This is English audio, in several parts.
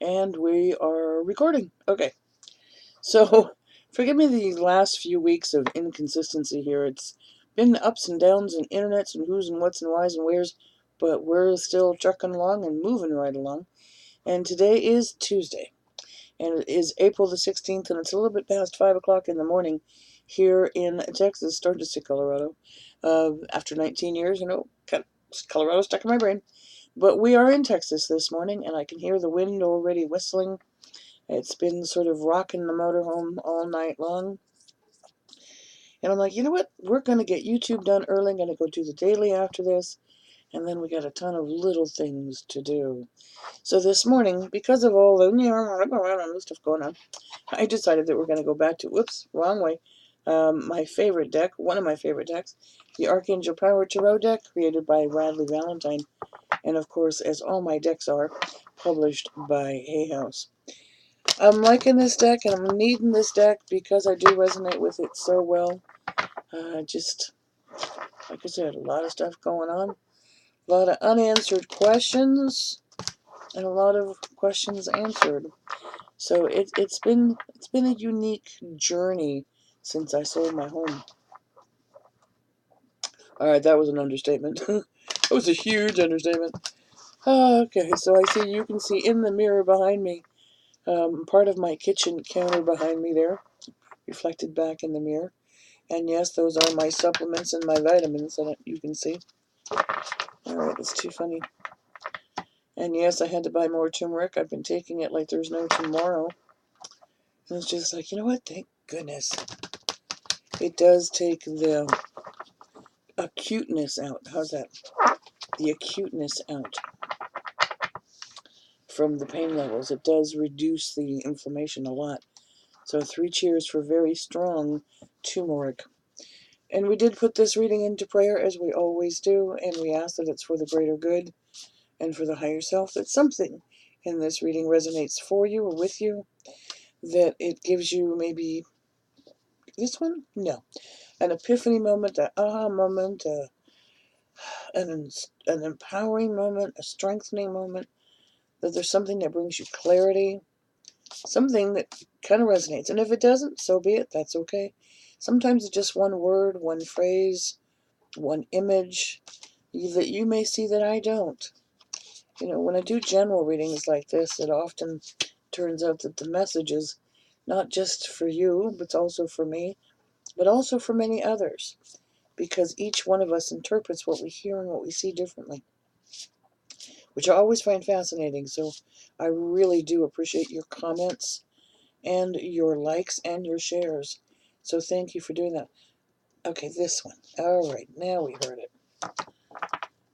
And we are recording. Okay, so forgive me the last few weeks of inconsistency here. It's been ups and downs and internets and who's and what's and why's and where's, but we're still trucking along and moving right along. And today is Tuesday, and it is April the 16th, and it's a little bit past 5 o'clock in the morning here in Texas, starting to see Colorado. After 19 years, Colorado stuck in my brain. But we are in Texas this morning, and I can hear the wind already whistling. It's been sort of rocking the motorhome all night long. And I'm like, you know what? We're going to get YouTube done early. I'm going to go do the daily after this. And then we got a ton of little things to do. So this morning, because of all the stuff going on, I decided that we're going to go back to, whoops, wrong way, my favorite deck, one of my favorite decks, the Archangel Power Tarot deck, created by Radley Valentine. And of course, as all my decks are, published by Hay House. I'm liking this deck, and I'm needing this deck because I do resonate with it so well. Just, like I said, a lot of stuff going on. A lot of unanswered questions, and a lot of questions answered. So it's been a unique journey since I sold my home. Alright, that was an understatement. That was a huge understatement. Okay, so I see, you can see in the mirror behind me, part of my kitchen counter behind me there, reflected back in the mirror. And yes, those are my supplements and my vitamins that you can see. Alright, that's too funny. And yes, I had to buy more turmeric. I've been taking it like there's no tomorrow. And it's just like, you know what? Thank goodness. It does take the acuteness out. How's that? The acuteness out from the pain levels. It does reduce the inflammation a lot. So 3 cheers for very strong turmeric. And we did put this reading into prayer, as we always do, and we ask that it's for the greater good and for the higher self, that something in this reading resonates for you or with you, that it gives you maybe this one? No. An epiphany moment, an aha moment, an empowering moment, a strengthening moment, that there's something that brings you clarity, something that kind of resonates. And if it doesn't, so be it. That's okay. Sometimes it's just one word, one phrase, one image that you may see that I don't. When I do general readings like this, it often turns out that the message is not just for you, but also for me, but also for many others, because each one of us interprets what we hear and what we see differently, which I always find fascinating. So I really do appreciate your comments and your likes and your shares. So thank you for doing that. Okay, this one. All right, now we heard it.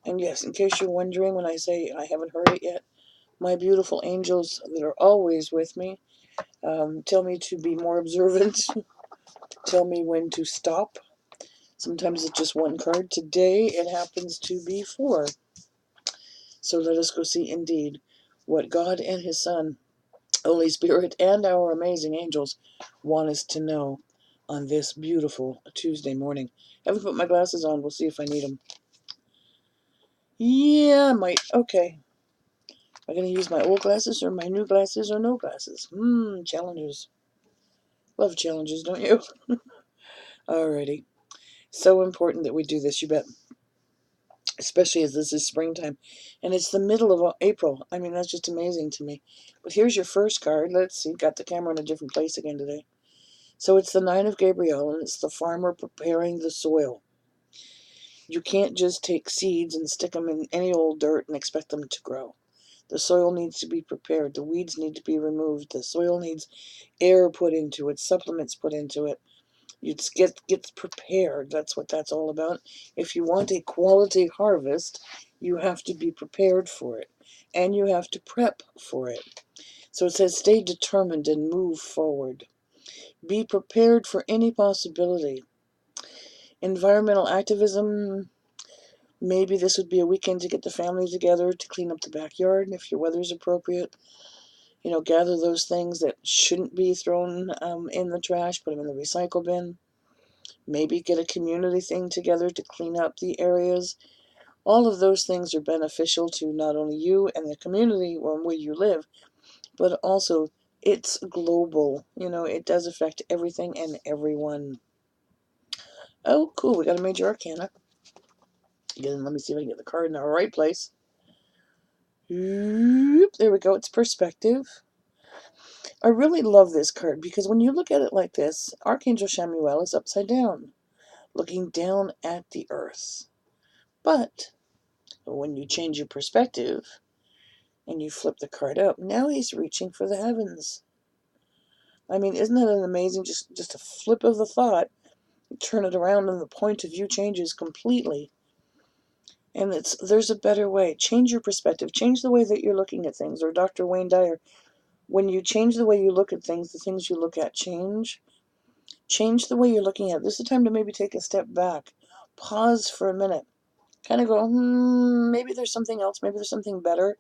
And yes, in case you're wondering when I say I haven't heard it yet, my beautiful angels that are always with me tell me to be more observant, tell me when to stop. Sometimes it's just one card. Today it happens to be 4. So let us go see indeed what God and His Son, Holy Spirit, and our amazing angels want us to know on this beautiful Tuesday morning. I haven't put my glasses on. We'll see if I need them. Yeah, I might. Okay. Am I going to use my old glasses or my new glasses or no glasses? Challenges. Love challenges, don't you? Alrighty. So important that we do this, you bet. Especially as this is springtime. And it's the middle of April. I mean, that's just amazing to me. But here's your first card. Let's see. Got the camera in a different place again today. So it's the 9 of Gabriel, and it's the farmer preparing the soil. You can't just take seeds and stick them in any old dirt and expect them to grow. The soil needs to be prepared. The weeds need to be removed. The soil needs air put into it, supplements put into it. It gets prepared. That's what that's all about. If you want a quality harvest, you have to be prepared for it, and you have to prep for it. So it says, stay determined and move forward. Be prepared for any possibility. Environmental activism, maybe this would be a weekend to get the family together to clean up the backyard if your weather's appropriate. Gather those things that shouldn't be thrown in the trash, put them in the recycle bin. Maybe get a community thing together to clean up the areas. All of those things are beneficial to not only you and the community where you live, but also it's global. It does affect everything and everyone. Oh, cool. We got a major arcana. Again, let me see if I can get the card in the right place. There we go. It's perspective. I really love this card because when you look at it like this, Archangel Chamuel is upside down, looking down at the earth. But when you change your perspective and you flip the card up, now he's reaching for the heavens. I mean, isn't that an amazing, just a flip of the thought, turn it around and the point of view changes completely. And there's a better way. Change your perspective. Change the way that you're looking at things. Or Dr. Wayne Dyer, when you change the way you look at things, the things you look at change. Change the way you're looking at it. This is the time to maybe take a step back. Pause for a minute. Kind of go, maybe there's something else. Maybe there's something better.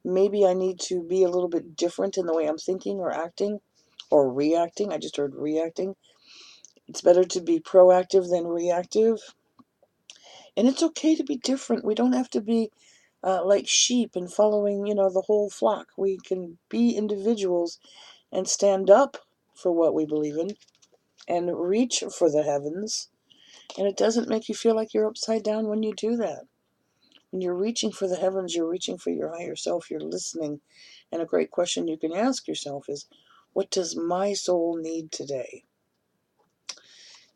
Maybe I need to be a little bit different in the way I'm thinking or acting or reacting. I just heard reacting. It's better to be proactive than reactive. And it's okay to be different. We don't have to be like sheep and following, the whole flock. We can be individuals and stand up for what we believe in and reach for the heavens. And it doesn't make you feel like you're upside down when you do that. When you're reaching for the heavens, you're reaching for your higher self, you're listening. And a great question you can ask yourself is, what does my soul need today?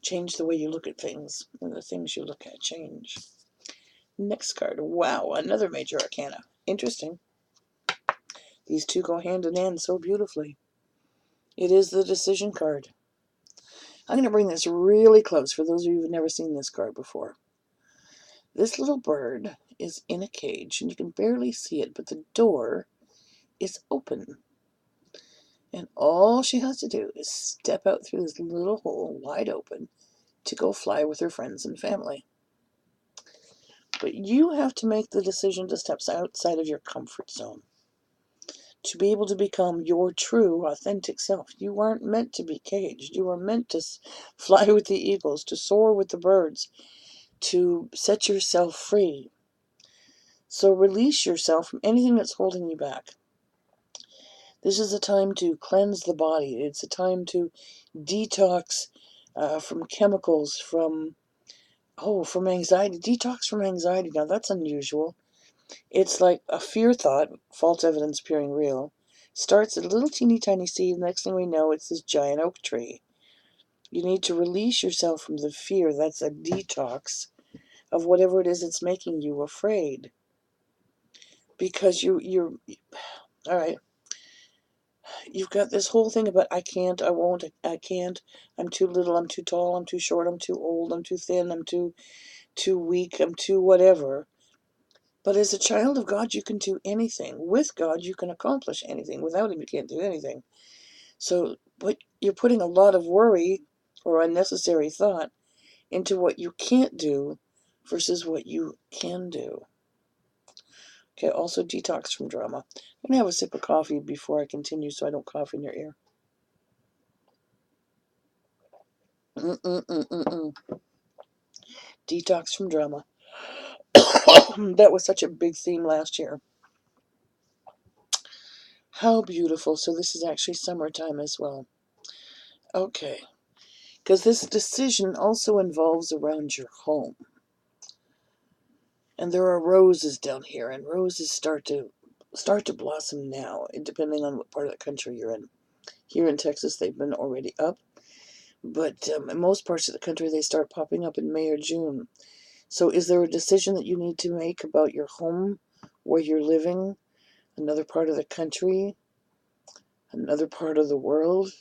Change the way you look at things, and the things you look at change. Next card. Wow, another major arcana. Interesting. These two go hand in hand so beautifully. It is the decision card. I'm going to bring this really close for those of you who've never seen this card before. This little bird is in a cage, and you can barely see it, but the door is open. And all she has to do is step out through this little hole, wide open, to go fly with her friends and family. But you have to make the decision to step outside of your comfort zone. To be able to become your true, authentic self. You aren't meant to be caged. You are meant to fly with the eagles, to soar with the birds, to set yourself free. So release yourself from anything that's holding you back. This is a time to cleanse the body. It's a time to detox from chemicals, from anxiety. Detox from anxiety. Now, that's unusual. It's like a fear thought, false evidence appearing real, starts a little teeny tiny seed. Next thing we know, it's this giant oak tree. You need to release yourself from the fear. That's a detox of whatever it is that's making you afraid. Because you're all right. You've got this whole thing about I can't, I won't, I can't, I'm too little, I'm too tall, I'm too short, I'm too old, I'm too thin, I'm too weak, I'm too whatever. But as a child of God, you can do anything. With God, you can accomplish anything. Without Him, you can't do anything. So, but you're putting a lot of worry or unnecessary thought into what you can't do versus what you can do. Okay, also detox from drama. I'm going to have a sip of coffee before I continue so I don't cough in your ear. Detox from drama. That was such a big theme last year. How beautiful. So this is actually summertime as well. Okay. Because this decision also involves around your home. And there are roses down here, and roses start to blossom now, depending on what part of the country you're in. Here in Texas, they've been already up. But in most parts of the country, they start popping up in May or June. So is there a decision that you need to make about your home, where you're living, another part of the country, another part of the world?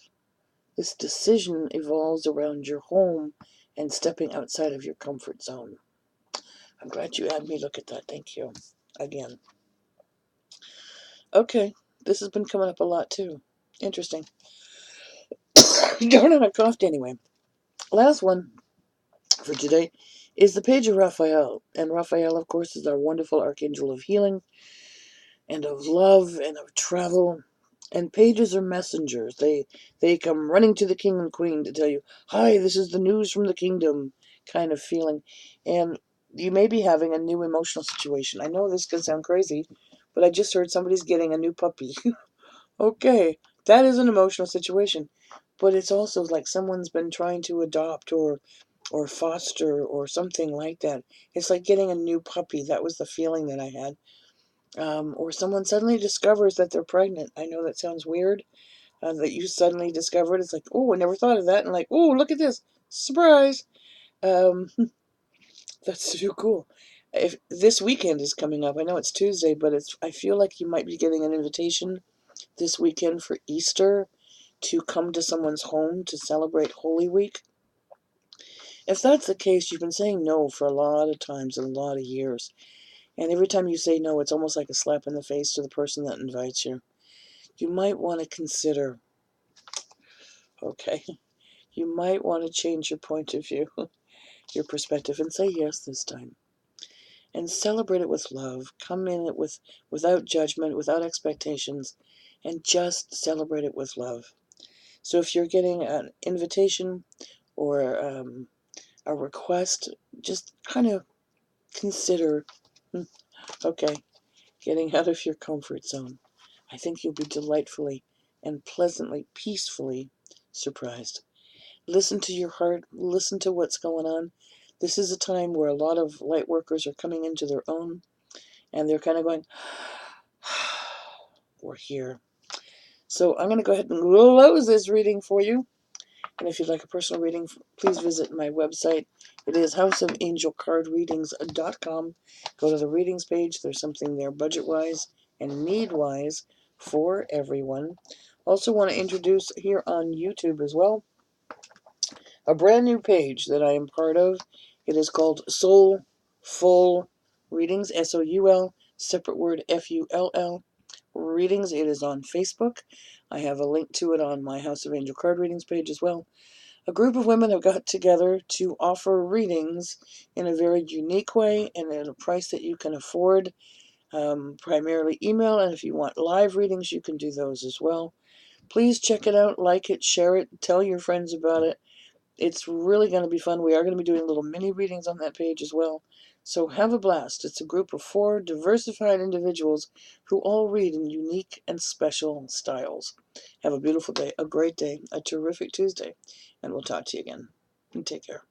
This decision evolves around your home and stepping outside of your comfort zone. I'm glad you had me look at that. Thank you. Again. Okay. This has been coming up a lot, too. Interesting. Darn it, I coughed anyway. Last one for today is the page of Raphael. And Raphael, of course, is our wonderful archangel of healing and of love and of travel. And pages are messengers. They come running to the king and queen to tell you, hi, this is the news from the kingdom kind of feeling. And you may be having a new emotional situation. I know this can sound crazy, but I just heard somebody's getting a new puppy. Okay, that is an emotional situation, but it's also like someone's been trying to adopt or foster or something like that. It's like getting a new puppy. That was the feeling that I had. Or someone suddenly discovers that they're pregnant. I know that sounds weird, that you suddenly discovered. It's like, oh, I never thought of that. And like, oh, look at this. Surprise. Um, that's so cool. If this weekend is coming up, I know it's Tuesday, but I feel like you might be getting an invitation this weekend for Easter to come to someone's home to celebrate Holy Week. If that's the case, you've been saying no for a lot of times and a lot of years. And every time you say no, it's almost like a slap in the face to the person that invites you. You might want to consider, okay, you might want to change your point of view, your perspective, and say yes this time. And celebrate it with love. Come in it without judgment, without expectations, and just celebrate it with love. So if you're getting an invitation or a request, just kind of consider, okay, getting out of your comfort zone. I think you'll be delightfully and pleasantly, peacefully surprised. Listen to your heart, listen to what's going on. This is a time where a lot of light workers are coming into their own and they're kind of going, we're here. So I'm going to go ahead and close this reading for you. And if you'd like a personal reading, please visit my website. It is houseofangelcardreadings.com. Go to the readings page. There's something there budget-wise and need-wise for everyone. Also want to introduce here on YouTube as well a brand new page that I am part of. It is called Soulful Readings, S-O-U-L, separate word F-U-L-L, Readings. It is on Facebook. I have a link to it on my House of Angel Card Readings page as well. A group of women have got together to offer readings in a very unique way and at a price that you can afford, primarily email, and if you want live readings, you can do those as well. Please check it out, like it, share it, tell your friends about it. It's really going to be fun. We are going to be doing little mini readings on that page as well. So have a blast. It's a group of 4 diversified individuals who all read in unique and special styles. Have a beautiful day, a great day, a terrific Tuesday, and we'll talk to you again. And take care.